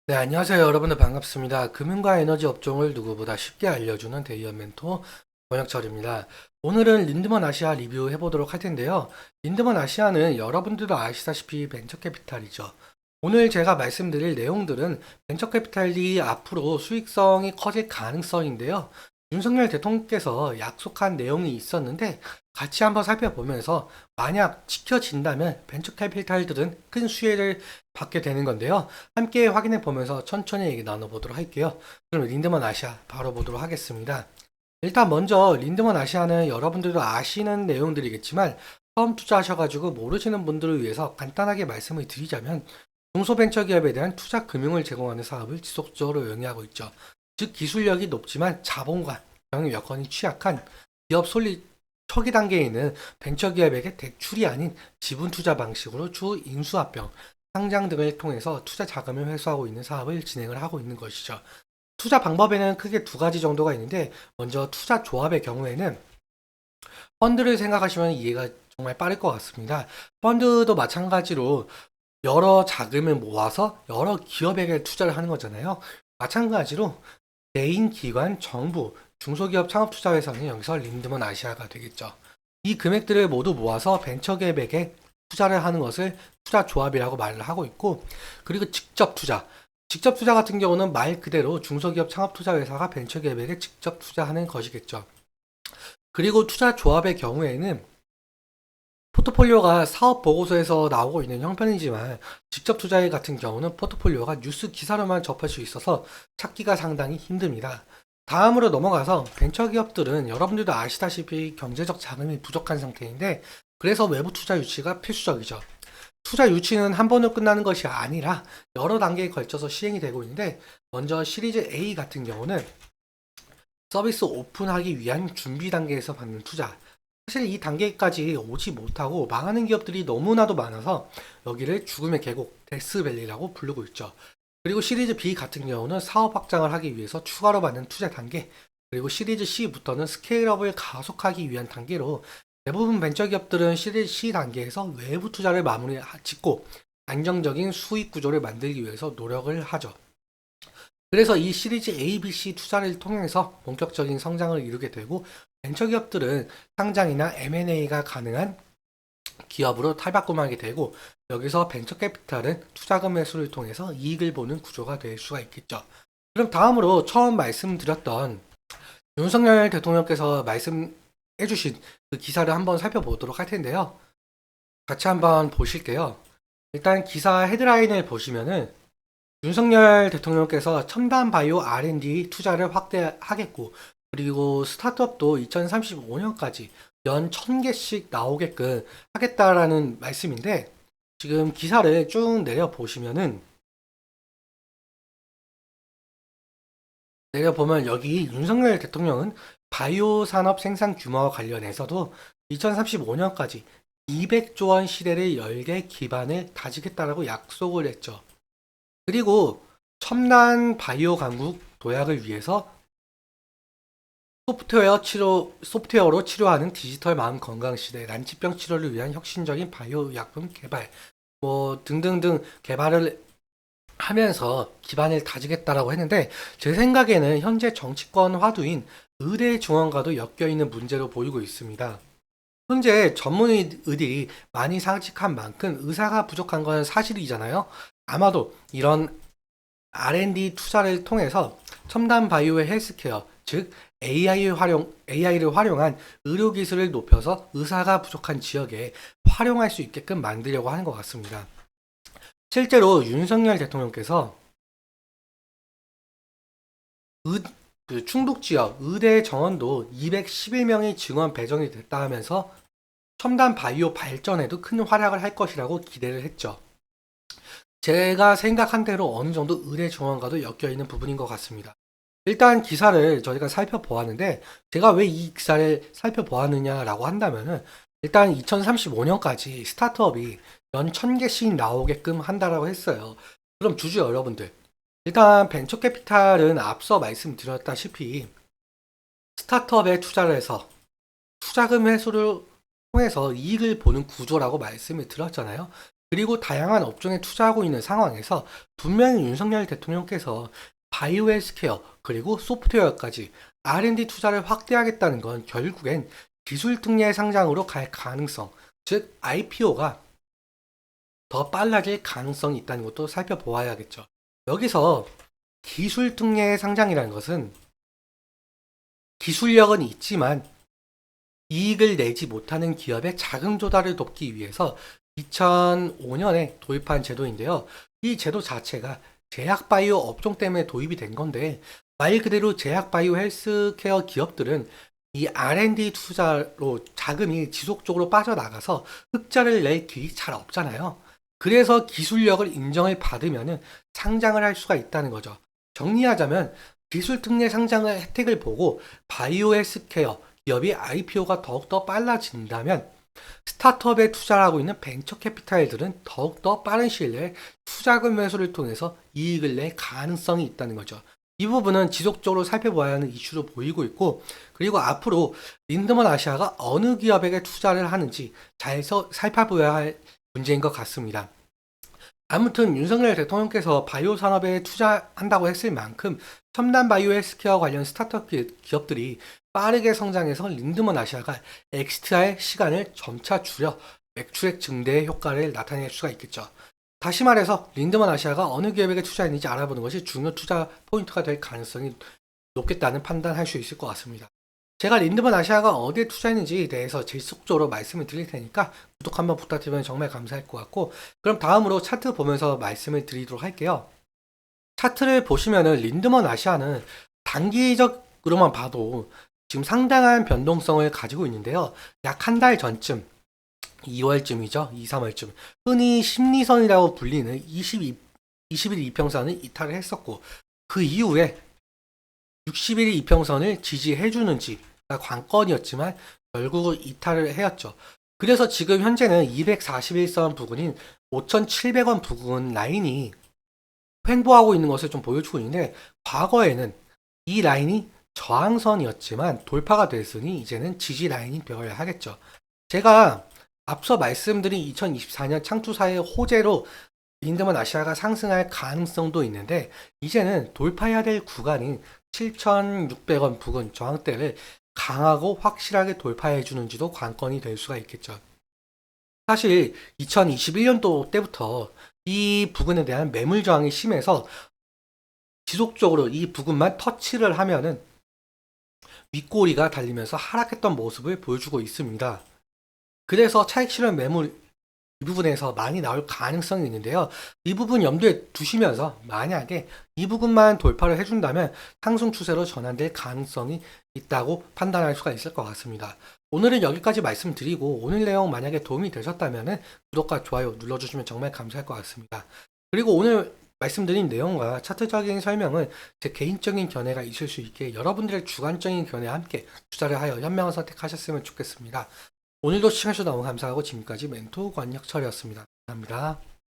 네, 안녕하세요. 여러분들 반갑습니다. 금융과 에너지 업종을 누구보다 쉽게 알려주는 대의원 멘토 권혁철입니다. 오늘은 린드먼 아시아 리뷰해 보도록 할 텐데요. 린드먼 아시아는 여러분들도 아시다시피 벤처캐피탈이죠. 오늘 제가 말씀드릴 내용들은 벤처캐피탈이 앞으로 수익성이 커질 가능성인데요. 윤석열 대통령께서 약속한 내용이 있었는데 같이 한번 살펴보면서 만약 지켜진다면 벤처캐피탈들은 큰 수혜를 받게 되는 건데요. 함께 확인해 보면서 천천히 얘기 나눠보도록 할게요. 그럼 린드먼 아시아 바로 보도록 하겠습니다. 일단 먼저 린드먼 아시아는 여러분들도 아시는 내용들이겠지만 처음 투자하셔가지고 모르시는 분들을 위해서 간단하게 말씀을 드리자면 중소벤처기업에 대한 투자 금융을 제공하는 사업을 지속적으로 영위하고 있죠. 즉 기술력이 높지만 자본과 경영 여건이 취약한 기업 설립 초기 단계에 있는 벤처기업에게 대출이 아닌 지분 투자 방식으로 주 인수합병, 상장 등을 통해서 투자 자금을 회수하고 있는 사업을 진행을 하고 있는 것이죠. 투자 방법에는 크게 두 가지 정도가 있는데 먼저 투자 조합의 경우에는 펀드를 생각하시면 이해가 정말 빠를 것 같습니다. 펀드도 마찬가지로 여러 자금을 모아서 여러 기업에게 투자를 하는 거잖아요. 마찬가지로 개인 기관, 정부, 중소기업 창업투자회사는 여기서 린드먼 아시아가 되겠죠. 이 금액들을 모두 모아서 벤처기업에게 투자를 하는 것을 투자 조합이라고 말을 하고 있고, 그리고 직접 투자. 직접 투자 같은 경우는 말 그대로 중소기업 창업투자회사가 벤처기업에게 직접 투자하는 것이겠죠. 그리고 투자 조합의 경우에는 포트폴리오가 사업 보고서에서 나오고 있는 형편이지만 직접 투자의 같은 경우는 포트폴리오가 뉴스 기사로만 접할 수 있어서 찾기가 상당히 힘듭니다. 다음으로 넘어가서 벤처기업들은 여러분들도 아시다시피 경제적 자금이 부족한 상태인데 그래서 외부 투자 유치가 필수적이죠. 투자 유치는 한 번으로 끝나는 것이 아니라 여러 단계에 걸쳐서 시행이 되고 있는데 먼저 시리즈 A 같은 경우는 서비스 오픈하기 위한 준비 단계에서 받는 투자. 사실 이 단계까지 오지 못하고 망하는 기업들이 너무나도 많아서 여기를 죽음의 계곡, 데스밸리라고 부르고 있죠. 그리고 시리즈 B 같은 경우는 사업 확장을 하기 위해서 추가로 받는 투자 단계, 그리고 시리즈 C부터는 스케일업을 가속하기 위한 단계로 대부분 벤처기업들은 시리즈 C 단계에서 외부 투자를 마무리 짓고 안정적인 수익 구조를 만들기 위해서 노력을 하죠. 그래서 이 시리즈 A, B, C 투자를 통해서 본격적인 성장을 이루게 되고 벤처기업들은 상장이나 M&A가 가능한 기업으로 탈바꿈하게 되고 여기서 벤처캐피탈은 투자금 매수를 통해서 이익을 보는 구조가 될 수가 있겠죠. 그럼 다음으로 처음 말씀드렸던 윤석열 대통령께서 말씀해주신 그 기사를 한번 살펴보도록 할 텐데요. 같이 한번 보실게요. 일단 기사 헤드라인을 보시면은 윤석열 대통령께서 첨단 바이오 R&D 투자를 확대하겠고, 그리고 스타트업도 2035년까지 연 1000개씩 나오게끔 하겠다라는 말씀인데, 지금 기사를 쭉 내려보면 여기 윤석열 대통령은 바이오 산업 생산 규모와 관련해서도 2035년까지 200조 원 시대를 열게 기반을 다지겠다라고 약속을 했죠. 그리고 첨단 바이오 강국 도약을 위해서 소프트웨어로 치료하는 디지털 마음 건강 시대, 난치병 치료를 위한 혁신적인 바이오 약품 개발, 뭐 등등등 개발을 하면서 기반을 다지겠다라고 했는데 제 생각에는 현재 정치권 화두인 의대 중원과도 엮여 있는 문제로 보이고 있습니다. 현재 전문의들이 많이 사직한 만큼 의사가 부족한 건 사실이잖아요. 아마도 이런 R&D 투자를 통해서 첨단 바이오의 헬스케어, 즉 AI를 활용한 의료 기술을 높여서 의사가 부족한 지역에 활용할 수 있게끔 만들려고 하는 것 같습니다. 실제로 윤석열 대통령께서 의, 그 충북 지역 의대 정원도 211명의 증원 배정이 됐다 하면서 첨단 바이오 발전에도 큰 활약을 할 것이라고 기대를 했죠. 제가 생각한 대로 어느 정도 의대 정원과도 엮여 있는 부분인 것 같습니다. 일단 기사를 저희가 살펴보았는데 제가 왜 이 기사를 살펴보았느냐라고 한다면은 일단 2035년까지 스타트업이 연 1000개씩 나오게끔 한다라고 했어요. 그럼 주주 여러분들 일단 벤처캐피탈은 앞서 말씀드렸다시피 스타트업에 투자를 해서 투자금 회수를 통해서 이익을 보는 구조라고 말씀을 드렸잖아요. 그리고 다양한 업종에 투자하고 있는 상황에서 분명히 윤석열 대통령께서 바이오 헬스케어 그리고 소프트웨어까지 R&D 투자를 확대하겠다는 건 결국엔 기술 특례 상장으로 갈 가능성, 즉 IPO가 더 빨라질 가능성이 있다는 것도 살펴보아야겠죠. 여기서 기술 특례 상장이라는 것은 기술력은 있지만 이익을 내지 못하는 기업의 자금 조달을 돕기 위해서 2005년에 도입한 제도인데요. 이 제도 자체가 제약바이오 업종 때문에 도입이 된 건데 말 그대로 제약바이오 헬스케어 기업들은 이 R&D 투자로 자금이 지속적으로 빠져나가서 흑자를 낼 길이 잘 없잖아요. 그래서 기술력을 인정을 받으면 상장을 할 수가 있다는 거죠. 정리하자면 기술 특례 상장의 혜택을 보고 바이오 헬스케어 기업이 IPO가 더욱더 빨라진다면 스타트업에 투자를 하고 있는 벤처 캐피탈들은 더욱더 빠른 시일 내에 투자금 매수를 통해서 이익을 낼 가능성이 있다는 거죠. 이 부분은 지속적으로 살펴봐야 하는 이슈로 보이고 있고, 그리고 앞으로 린드먼 아시아가 어느 기업에게 투자를 하는지 잘 살펴봐야 할 문제인 것 같습니다. 아무튼 윤석열 대통령께서 바이오 산업에 투자한다고 했을 만큼 첨단 바이오 헬스케어 관련 스타트업 기업들이 빠르게 성장해서 린드먼 아시아가 엑스트할 시간을 점차 줄여 매출액 증대의 효과를 나타낼 수가 있겠죠. 다시 말해서 린드먼 아시아가 어느 기업에게 투자했는지 알아보는 것이 중요 투자 포인트가 될 가능성이 높겠다는 판단할 수 있을 것 같습니다. 제가 린드먼 아시아가 어디에 투자했는지에 대해서 지속적으로 말씀을 드릴 테니까 구독 한번 부탁드리면 정말 감사할 것 같고, 그럼 다음으로 차트 보면서 말씀을 드리도록 할게요. 차트를 보시면은 린드먼 아시아는 단기적으로만 봐도 지금 상당한 변동성을 가지고 있는데요. 약 한 달 전쯤 2월쯤이죠. 2, 3월쯤 흔히 심리선이라고 불리는 20일 이평선을 이탈을 했었고, 그 이후에 60일 이평선을 지지해주는지가 관건이었지만 결국은 이탈을 해왔죠. 그래서 지금 현재는 241선 부근인 5,700원 부근 라인이 횡보하고 있는 것을 좀 보여주고 있는데, 과거에는 이 라인이 저항선이었지만 돌파가 됐으니 이제는 지지 라인이 되어야 하겠죠. 제가 앞서 말씀드린 2024년 창투사의 호재로 린드먼 아시아가 상승할 가능성도 있는데, 이제는 돌파해야 될 구간인 7,600원 부근 저항대를 강하고 확실하게 돌파해 주는지도 관건이 될 수가 있겠죠. 사실 2021년도 때부터 이 부근에 대한 매물 저항이 심해서 지속적으로 이 부근만 터치를 하면은 윗꼬리가 달리면서 하락했던 모습을 보여주고 있습니다. 그래서 차익 실현 매물 이 부분에서 많이 나올 가능성이 있는데요. 이 부분 염두에 두시면서 만약에 이 부분만 돌파를 해준다면 상승 추세로 전환될 가능성이 있다고 판단할 수가 있을 것 같습니다. 오늘은 여기까지 말씀드리고, 오늘 내용 만약에 도움이 되셨다면 구독과 좋아요 눌러주시면 정말 감사할 것 같습니다. 그리고 오늘 말씀드린 내용과 차트적인 설명은 제 개인적인 견해가 있을 수 있게 여러분들의 주관적인 견해와 함께 투자를 하여 현명한 선택하셨으면 좋겠습니다. 오늘도 시청해주셔서 너무 감사하고 지금까지 멘토 권혁철이었습니다. 감사합니다.